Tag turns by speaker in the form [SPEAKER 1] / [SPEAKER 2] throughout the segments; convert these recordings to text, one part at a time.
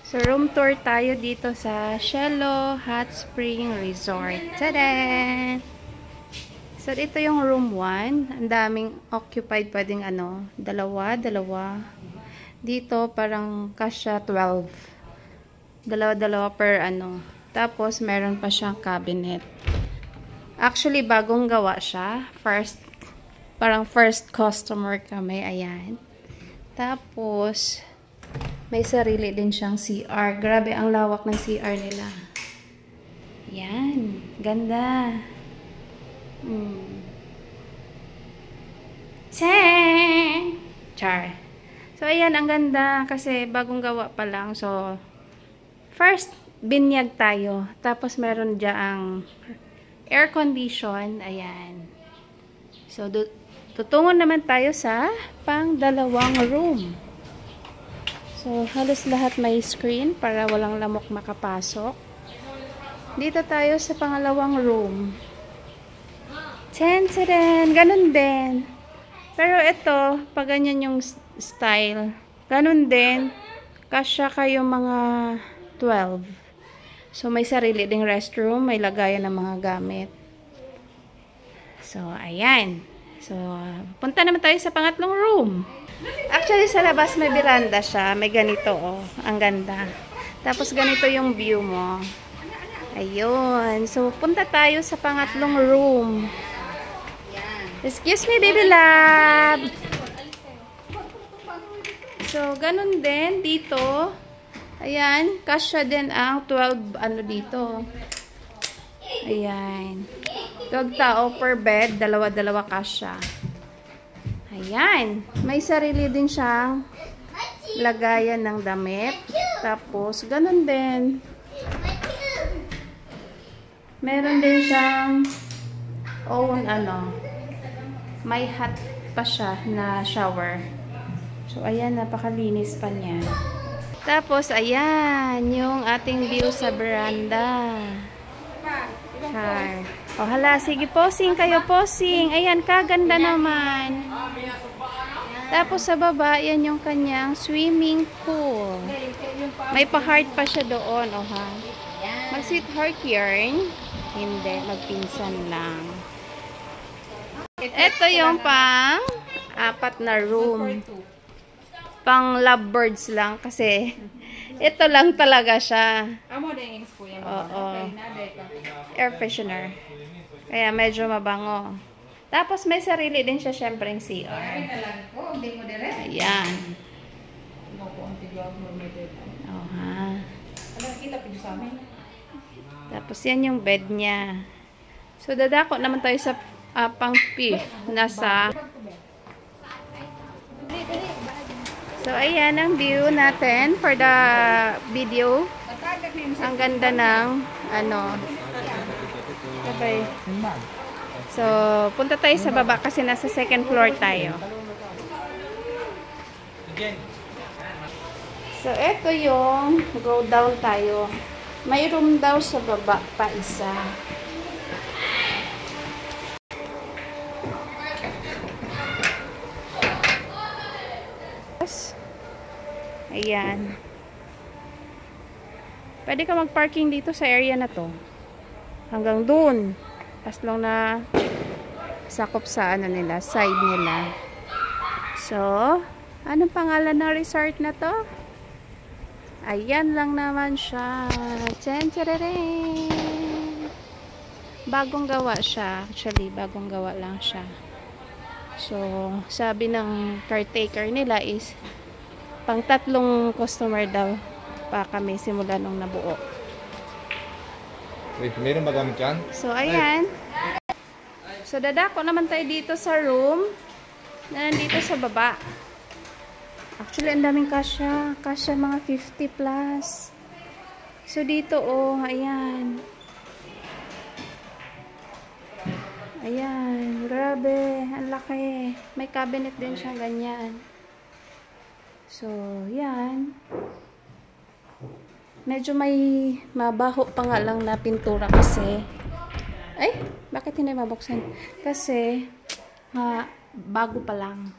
[SPEAKER 1] So, room tour tayo dito sa Cielo Hot Spring Resort. Tada! So, ito yung room 1. Ang daming occupied. Pwedeng dalawa. Dito, parang kasya 12. Dalawa per Tapos, meron pa siyang cabinet. Actually, bagong gawa siya. Parang first customer kami. Ayan. Tapos, may sarili din siyang CR. Grabe, ang lawak ng CR nila. Yan. Ganda. Char. So, ayan. Ang ganda. Kasi, bagong gawa pa lang. So, first, binyag tayo. Tapos, meron dyang air condition. Ayan. So, tutungo naman tayo sa pang-dalawang room. So, halos lahat may screen para walang lamok makapasok. Dito tayo sa pangalawang room. Tenseren! Ganun din. Pero ito, pag ganyan yung style, ganun din. Kasya kayo mga 12. So, may sarili ding restroom. May lagayan ng mga gamit. So, ayan. So, punta naman tayo sa pangatlong room. Actually, sa labas may veranda siya. May ganito, oh. Ang ganda. Tapos, ganito yung view mo. Ayun. So, punta tayo sa pangatlong room. Excuse me, baby love. So, ganun din dito. Ayan. Kasya din ang 12, dito. Ayan. 12 tao per bed. Dalawa kasya. Ayan. May sarili din siyang lagayan ng damit. Tapos, ganun din. Meron din siyang own may hot pa siya na shower. So, ayan. Napakalinis pa niya. Tapos, ayan. Yung ating view sa veranda. Char. O, hala. Sige, posing kayo, posing. Ayan, kaganda naman. Tapos, sa baba, yan yung kanyang swimming pool. May pa-heart pa siya doon, o ha. Mag-sweetheart yarn. Hindi, magpinsan lang. Ito yung pang-apat na room. Pang lovebirds lang kasi ito lang talaga siya. Oo. Air freshener. Kaya medyo mabango. Tapos may sarili din siya syempre yung CR. Ayan. Oh, ha. Tapos yan yung bed niya. So dadako naman tayo sa pang fifth. So ayan ang view natin for the video. Ang ganda ng okay. So, punta tayo sa baba kasi nasa second floor tayo. So, eto yung go down tayo. May room daw sa baba pa isa. Ayan. Pwede ka mag-parking dito sa area na to. Hanggang dun. As long na sakop sa side nila. So, anong pangalan ng resort na to? Ayan lang naman siya. Tchan-tcharareng! Bagong gawa siya. Actually, bagong gawa lang siya. So, sabi ng caretaker nila is pang 3 customer daw pa kami simula nung nabuo.
[SPEAKER 2] Wait, meron ba gamit yan?
[SPEAKER 1] So, ayan. So, dadako naman tayo dito sa room na nandito sa baba. Actually, ang daming kasya. Kasya mga 50 plus. So, dito, oh, ayan. Ayan. Grabe. Ang laki. May cabinet din siya ganyan. So, yan. Medyo may mabaho pa nga lang na pintura kasi. Ay, bakit hindi mabuksan? Kasi, bago pa lang.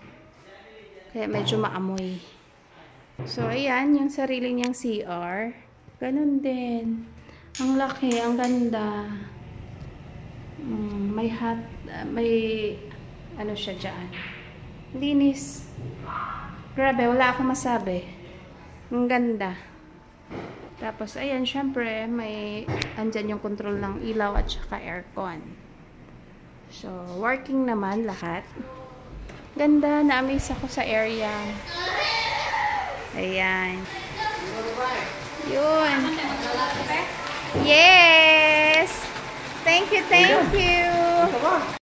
[SPEAKER 1] Kaya medyo maamoy. So, ayan, yung sarili niyang CR. Ganun din. Ang laki, ang ganda. May ano siya dyan. Linis. Grabe, wala akong masabi. Ang ganda. Tapos, ayan, syempre, andyan yung control ng ilaw at saka aircon. So, working naman lahat. Ganda, na-amaze ako sa area. Ayan. Yun. Yes! Thank you, thank you!